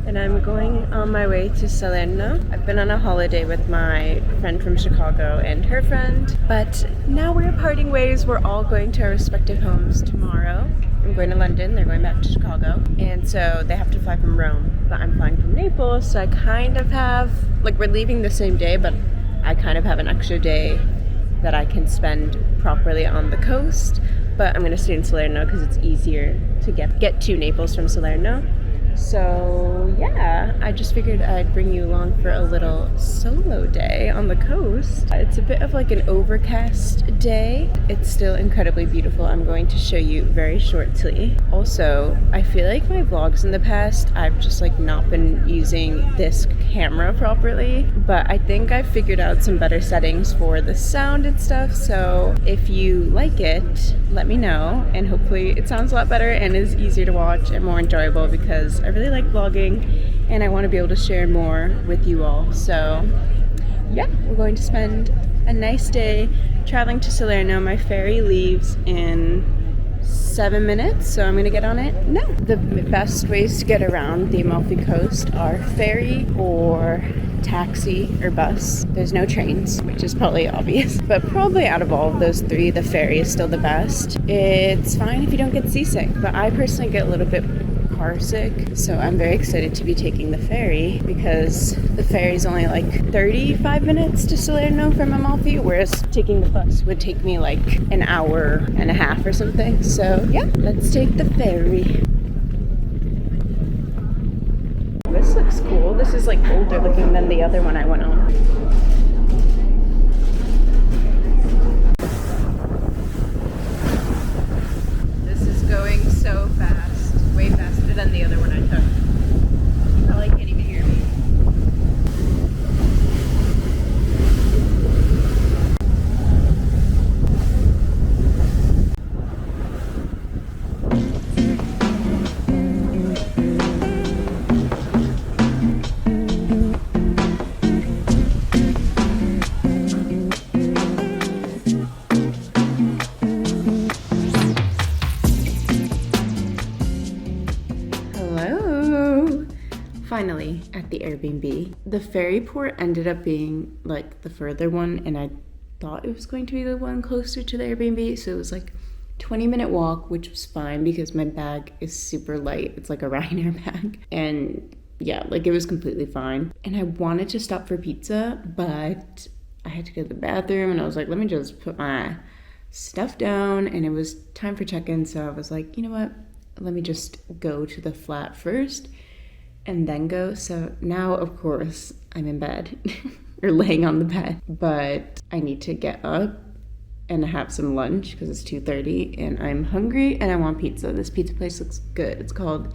and I'm going on my way to Salerno. I've been on a holiday with my friend from Chicago and her friend, but now we're parting ways. We're all going to our respective homes tomorrow. I'm going to London, they're going back to Chicago, and so they have to fly from Rome, but I'm flying from Naples, so I kind of have, like, we're leaving the same day, but I kind of have an extra day that I can spend properly on the coast, but I'm going to stay in Salerno because it's easier to get to Naples from Salerno. So yeah, I just figured I'd bring you along for a little solo day on the coast. It's a bit of like an overcast day. It's still incredibly beautiful. I'm going to show you very shortly. Also, I feel like my vlogs in the past, I've just like not been using this camera properly, but I think I figured out some better settings for the sound and stuff. So if you like it, let me know, and hopefully it sounds a lot better and is easier to watch and more enjoyable, because I really like vlogging and I want to be able to share more with you all. So yeah, we're going to spend a nice day traveling to Salerno. My ferry leaves in 7 minutes, so I'm gonna get on it now. The best ways to get around the Amalfi Coast are ferry or taxi or bus. There's no trains, which is probably obvious, but probably out of all of those three, the ferry is still the best. It's fine if you don't get seasick, but I personally get a little bit car sick, so I'm very excited to be taking the ferry, because the ferry is only like 35 minutes to Salerno from Amalfi, whereas taking the bus would take me like an hour and a half or something. So yeah, let's take the ferry. This looks cool. This is like older looking than the other one I went on. This is going so fast, way faster than the other one I took. You probably can't even hear me. Finally at the Airbnb. The ferry port ended up being like the further one, and I thought it was going to be the one closer to the Airbnb, so it was like 20-minute walk, which was fine because my bag is super light. It's like a Ryanair bag, and yeah, like it was completely fine. And I wanted to stop for pizza, but I had to go to the bathroom, and I was like, let me just put my stuff down, and it was time for check-in, so I was like, you know what, let me just go to the flat first and then go. So now, of course, I'm in bed or laying on the bed, but I need to get up and have some lunch because it's 2:30 and I'm hungry and I want pizza. This pizza place looks good. It's called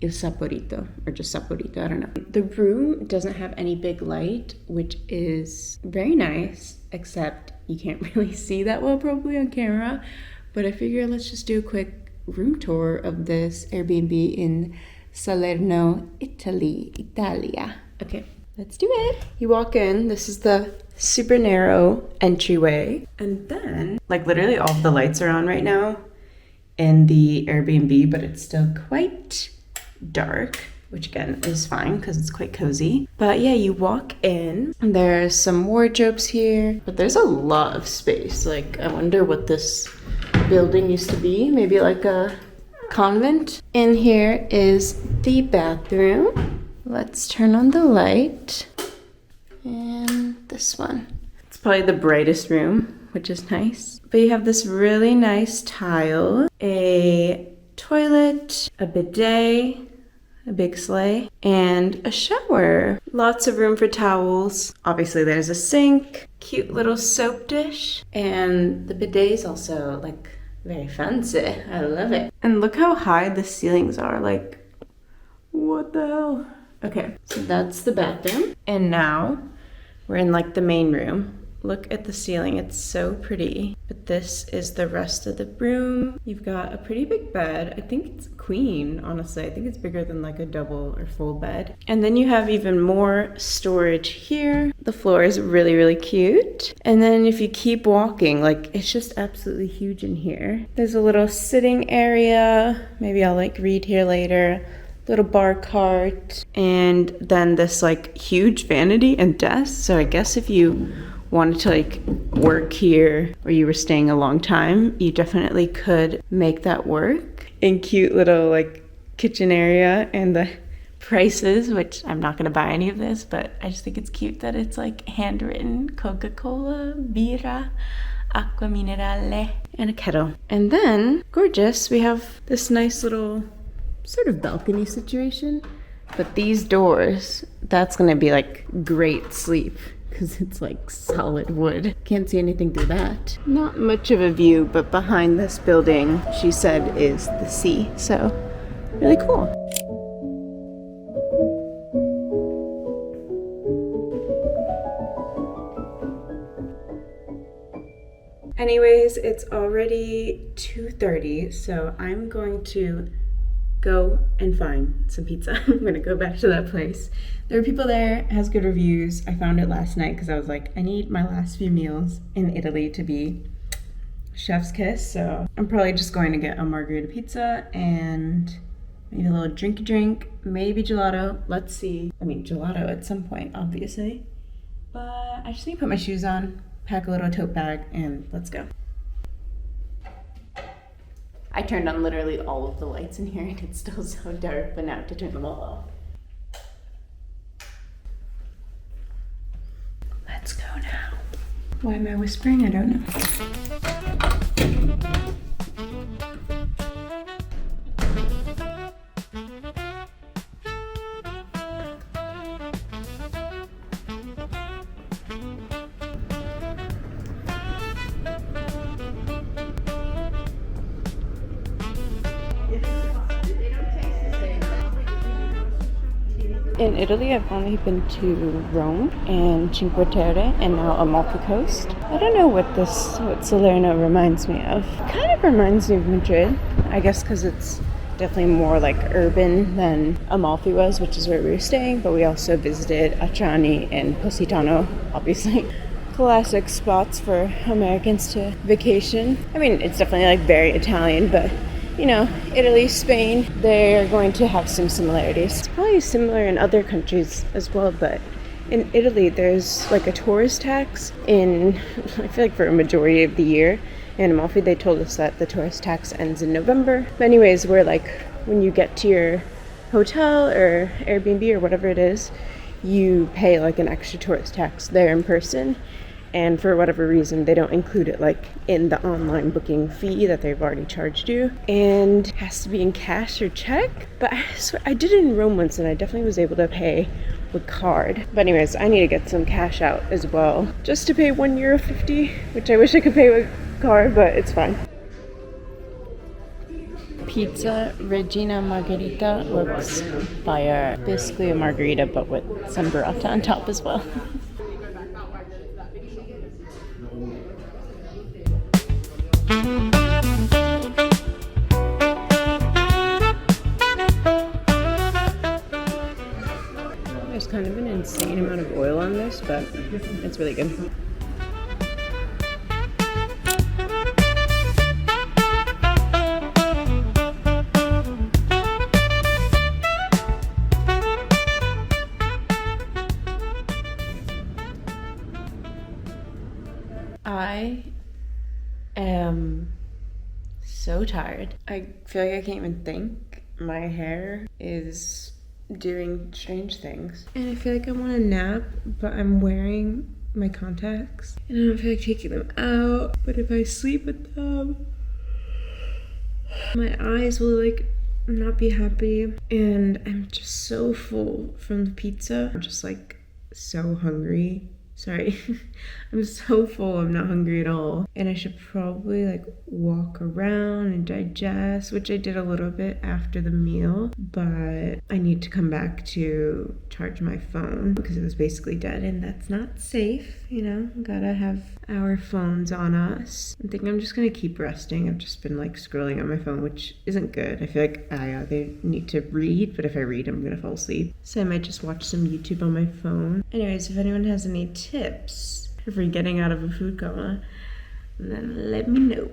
Il Saporito, or just Saporito, I don't know. The room doesn't have any big light, which is very nice, except you can't really see that well probably on camera, but I figure let's just do a quick room tour of this Airbnb in Salerno, Italia. Okay, let's do it. You walk in, this is the super narrow entryway, and then like literally all of the lights are on right now in the Airbnb, but it's still quite dark, which again is fine because it's quite cozy. But yeah, you walk in, there's some wardrobes here, but there's a lot of space. Like, I wonder what this building used to be, maybe like a convent. In here is the bathroom. Let's turn on the light. And this one. It's probably the brightest room, which is nice. But you have this really nice tile, a toilet, a bidet, a big sleigh, and a shower. Lots of room for towels. Obviously there's a sink, cute little soap dish, and the bidet is also like very fancy. I love it. And look how high the ceilings are. Like, what the hell? Okay, so that's the bathroom. And now we're in like the main room. Look at the ceiling, it's so pretty. But this is the rest of the room. You've got a pretty big bed. I think it's queen, honestly. I think it's bigger than like a double or full bed. And then you have even more storage here. The floor is really, really cute. And then if you keep walking, like it's just absolutely huge in here. There's a little sitting area. Maybe I'll like read here later. little bar cart, and then this like huge vanity and desk. So I guess if you wanted to like work here or you were staying a long time, you definitely could make that work. And cute little like kitchen area, and the prices, which I'm not gonna buy any of this, but I just think it's cute that it's like handwritten: Coca-Cola, birra, acqua minerale, and a kettle. And then, gorgeous, we have this nice little sort of balcony situation. But these doors, that's gonna be like great sleep because it's like solid wood. Can't see anything through that. Not much of a view, but behind this building, she said, is the sea. So, really cool. Anyways, it's already 2:30, so I'm going to go and find some pizza. I'm gonna go back to that place. There are people there, it has good reviews. I found it last night because I was like, I need my last few meals in Italy to be chef's kiss. So I'm probably just going to get a margherita pizza and maybe a little drinky drink, maybe gelato. Let's see. I mean, gelato at some point, obviously. But I just need to put my shoes on, pack a little tote bag, and let's go. I turned on literally all of the lights in here and it's still so dark, but now I have to turn them all off. Let's go now. Why am I whispering? I don't know. In Italy, I've only been to Rome and Cinque Terre and now Amalfi Coast. I don't know what Salerno reminds me of. Kind of reminds me of Madrid, I guess because it's definitely more like urban than Amalfi was, which is where we were staying, but we also visited Acciani and Positano, obviously. Classic spots for Americans to vacation. I mean, it's definitely like very Italian, but you know, Italy, Spain, they're going to have some similarities. It's probably similar in other countries as well, but in Italy, there's like a tourist tax I feel like for a majority of the year. In Amalfi, they told us that the tourist tax ends in November. But anyways, where like when you get to your hotel or Airbnb or whatever it is, you pay like an extra tourist tax there in person. And for whatever reason, they don't include it like in the online booking fee that they've already charged you. And it has to be in cash or check. But I swear, I did it in Rome once and I definitely was able to pay with card. But anyways, I need to get some cash out as well. Just to pay €1.50, which I wish I could pay with card, but it's fine. Pizza Regina Margherita looks fire. Basically a margarita, but with some burrata on top as well. There's kind of an insane amount of oil on this, but it's really good. I am so tired. I feel like I can't even think. My hair is doing strange things. And I feel like I want to nap, but I'm wearing my contacts. And I don't feel like taking them out. But if I sleep with them, my eyes will like not be happy. And I'm just so full from the pizza. I'm just like so hungry. Sorry, I'm so full, I'm not hungry at all. And I should probably like walk around and digest, which I did a little bit after the meal, but I need to come back to charge my phone because it was basically dead and that's not safe, you know, gotta have our phones on us. I think I'm just gonna keep resting. I've just been like scrolling on my phone, which isn't good. I feel like I either need to read, but if I read, I'm gonna fall asleep. So I might just watch some YouTube on my phone. Anyways, if anyone has any tips for getting out of a food coma, then let me know.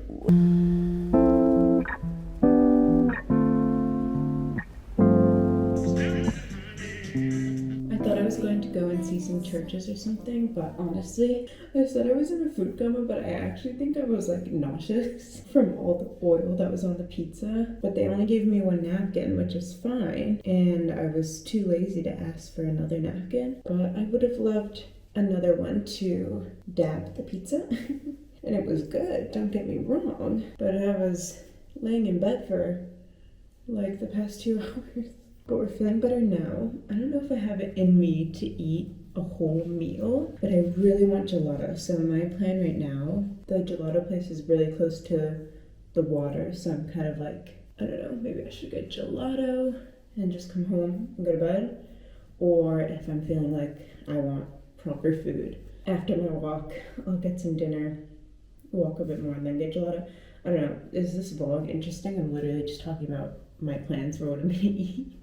some churches or something, but honestly, I said I was in a food coma, but I actually think I was like nauseous from all the oil that was on the pizza. But they only gave me one napkin, which is fine, and I was too lazy to ask for another napkin, but I would have loved another one to dab the pizza. And it was good, don't get me wrong, but I was laying in bed for like the past 2 hours. But we're feeling better now. I don't know if I have it in me to eat a whole meal, but I really want gelato. So my plan right now, the gelato place is really close to the water, so I'm kind of like, I don't know, maybe I should get gelato and just come home and go to bed. Or if I'm feeling like I want proper food, after my walk, I'll get some dinner, walk a bit more, and then get gelato. I don't know, is this vlog interesting? I'm literally just talking about my plans for what I'm gonna eat.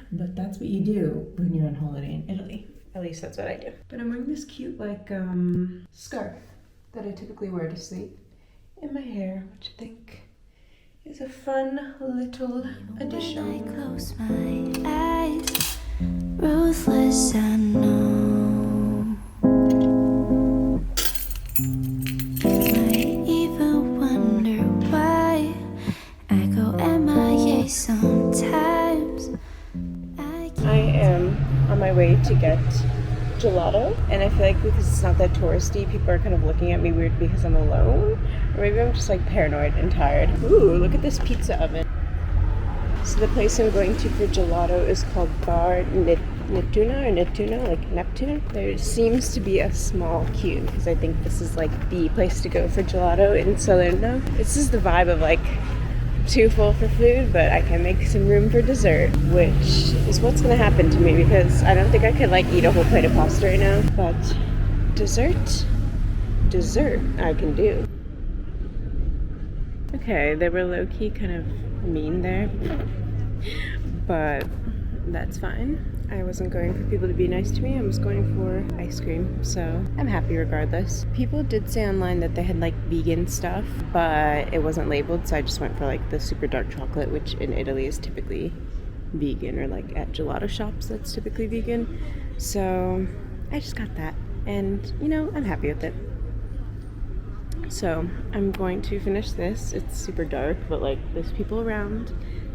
But that's what you do when you're on holiday in Italy. At least that's what I do. But I'm wearing this cute like scarf that I typically wear to sleep in my hair, which I think is a fun little addition. When I close my eyes, ruthless I know. I even wonder why I go MIA sometimes. I am on my way to get gelato, and I feel like because it's not that touristy, people are kind of looking at me weird because I'm alone, or maybe I'm just like paranoid and tired. Ooh, look at this pizza oven. So the place I'm going to for gelato is called Bar Neptuna, like Neptune. There seems to be a small queue because I think this is like the place to go for gelato in Salerno. This is the vibe of like too full for food, but I can make some room for dessert, which is what's gonna happen to me because I don't think I could like eat a whole plate of pasta right now. But dessert I can do. Okay, they were low-key kind of mean there, but that's fine. I wasn't going for people to be nice to me, I was going for ice cream, so I'm happy regardless. People did say online that they had like vegan stuff, but it wasn't labeled, so I just went for like the super dark chocolate, which in Italy is typically vegan, or like at gelato shops that's typically vegan. So I just got that, and you know, I'm happy with it. So I'm going to finish this. It's super dark, but like there's people around,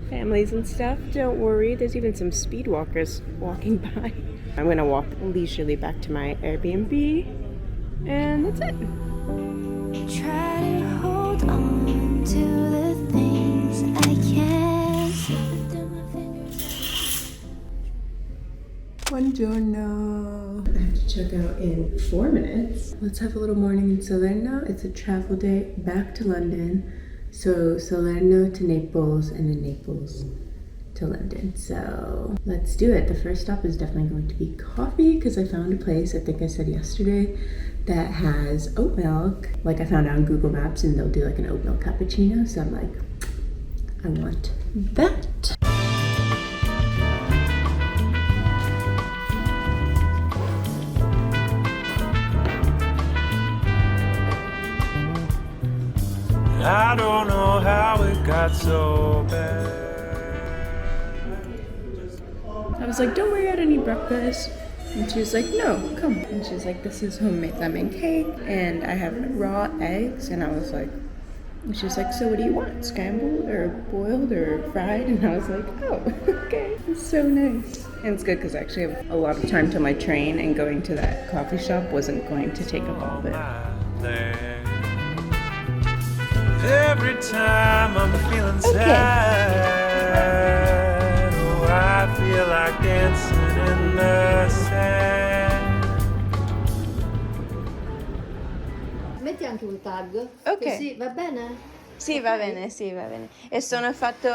families and stuff. Don't worry, there's even some speed walkers walking by. I'm gonna walk leisurely back to my Airbnb, and that's it. Try to hold on to the things I can't slip through my fingers. Buongiorno. I have to check out in 4 minutes. Let's have a little morning in Salerno. It's a travel day back to London. So Salerno to Naples, and then Naples to London. So let's do it. The first stop is definitely going to be coffee because I found a place, I think I said yesterday, that has oat milk. Like I found out on Google Maps, and they'll do like an oat milk cappuccino. So I'm like, I want that. I don't know how it got so bad. I was like, don't worry, I don't need breakfast. And she was like, no, come. And she was like, this is homemade lemon cake, and I have raw eggs. And I was like, and she was like, so what do you want? Scrambled or boiled or fried? And I was like, oh, okay. It's so nice. And it's good because I actually have a lot of time till my train, and going to that coffee shop wasn't going to take up all of it. Every time I'm feeling sad, oh, I feel like dancing in the sand. Metti anche un tag. Ok. Così va bene? Sì, va bene, sì, va bene. E sono fatto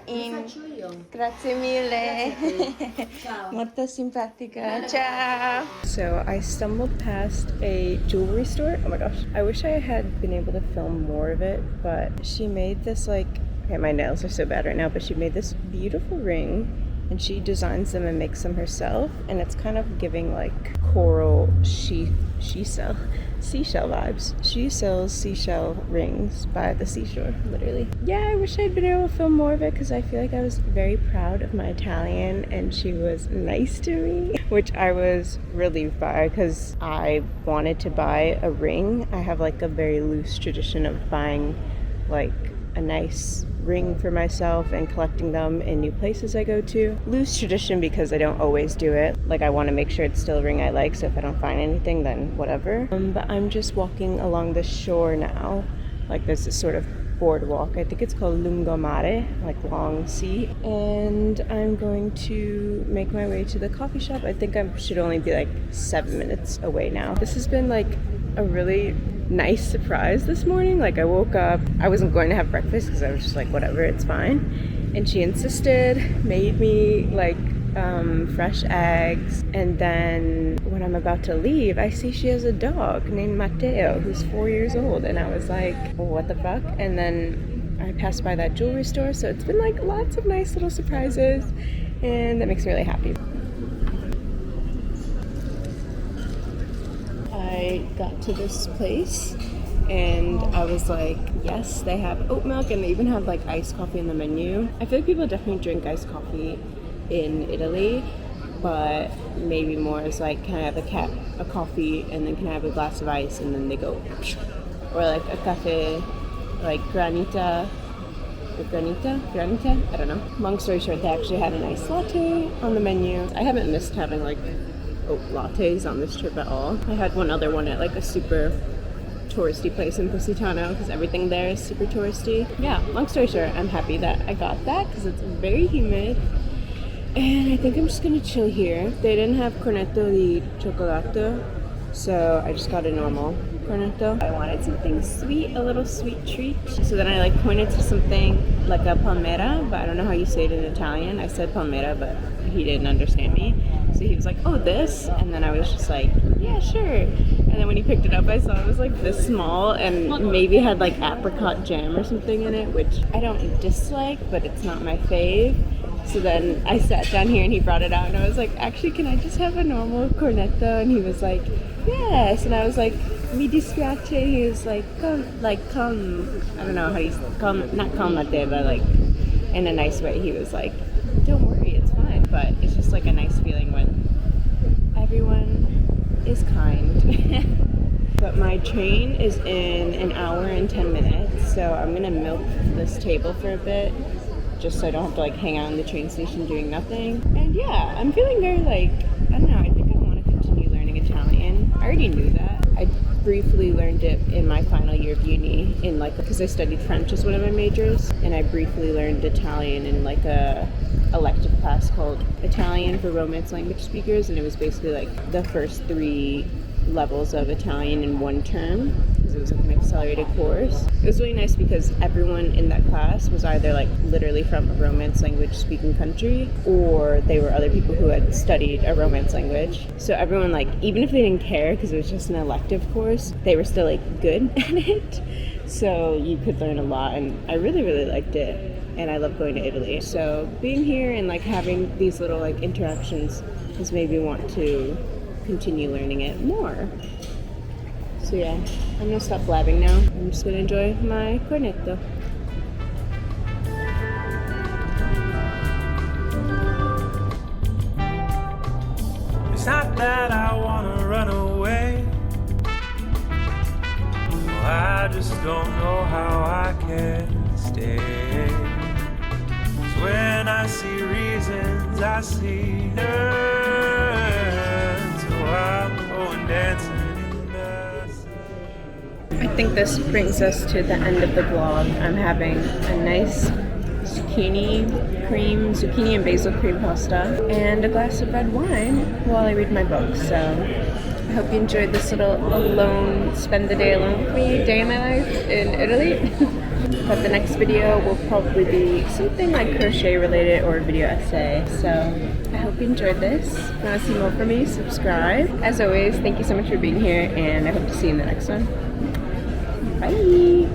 in... Lo faccio io. Grazie mille. Grazie a te. Ciao. Molto simpatica. Ciao. So I stumbled past a jewelry store. Oh my gosh. I wish I had been able to film more of it, but she made this like... Okay, my nails are so bad right now, but she made this beautiful ring and she designs them and makes them herself, and it's kind of giving like coral seashell vibes. She sells seashell rings by the seashore, literally. Yeah, I wish I'd been able to film more of it because I feel like I was very proud of my Italian and she was nice to me, which I was relieved by because I wanted to buy a ring. I have like a very loose tradition of buying like a nice ring for myself and collecting them in new places I go to. Loose tradition because I don't always do it. Like I want to make sure it's still a ring I like, so if I don't find anything then whatever. But I'm just walking along the shore now. Like there's this sort of boardwalk. I think it's called lungomare, like long sea. And I'm going to make my way to the coffee shop. I think I should only be like 7 minutes away now. This has been like a really nice surprise this morning. Like I woke up, I wasn't going to have breakfast because I was just like, whatever, it's fine. And she insisted, made me like fresh eggs. And then when I'm about to leave, I see she has a dog named Matteo who's 4 years old. And I was like, well, what the fuck? And then I passed by that jewelry store. So it's been like lots of nice little surprises. And that makes me really happy. I got to this place and I was like, yes, they have oat milk and they even have like iced coffee in the menu. I feel like people definitely drink iced coffee in Italy, but maybe more is like, can I have a coffee and then can I have a glass of ice and then they go, or like a cafe, like granita, I don't know. Long story short, they actually had an iced latte on the menu. I haven't missed having like oat lattes on this trip at all. I had one other one at like a super touristy place in Positano because everything there is super touristy. Yeah, long story short, I'm happy that I got that because it's very humid. And I think I'm just gonna chill here. They didn't have cornetto di cioccolato, so I just got a normal cornetto. I wanted something sweet, a little sweet treat. So then I like pointed to something like a palmera, but I don't know how you say it in Italian. I said palmera, but he didn't understand me. So he was like, oh, this? And then I was just like, yeah, sure. And then when he picked it up, I saw it was like this small and maybe had like apricot jam or something in it, which I don't dislike, but it's not my fave. So then I sat down here and he brought it out and I was like, actually, can I just have a normal cornetto? And he was like, yes. And I was like, mi dispiace. He was like, come, I don't know how you say, not calm latte, but like in a nice way. He was like, don't worry, it's fine. But it's just like a nice feeling when everyone is kind. But my train is in an hour and 10 minutes, so I'm gonna milk this table for a bit just so I don't have to like hang out in the train station doing nothing. And yeah, I'm feeling very like, I don't know, I think I want to continue learning Italian. I already knew that. I briefly learned it in my final year of uni in like, because I studied French as one of my majors, and I briefly learned Italian in like a elective class called Italian for Romance language speakers, and it was basically like the first 3 levels of Italian in one term because it was like an accelerated course. It was really nice because everyone in that class was either like literally from a Romance language speaking country or they were other people who had studied a Romance language. So everyone, like, even if they didn't care because it was just an elective course, they were still like good at it. So you could learn a lot, and I really, really liked it. And I love going to Italy. So being here and like having these little like interactions has made me want to continue learning it more. So yeah, I'm gonna stop blabbing now. I'm just gonna enjoy my cornetto. It's not that I wanna run away. No, I just don't know how I can stay. 'Cause when I see reasons, I see none. So I'm going dancing in the sun. I think this brings us to the end of the vlog. I'm having a nice zucchini and basil cream pasta and a glass of red wine while I read my book. So I hope you enjoyed this little spend the day alone with me day in my life in Italy. But the next video will probably be something like crochet related or a video essay. So I hope you enjoyed this. If you want to see more from me, subscribe. As always, thank you so much for being here, and I hope to see you in the next one. Bye!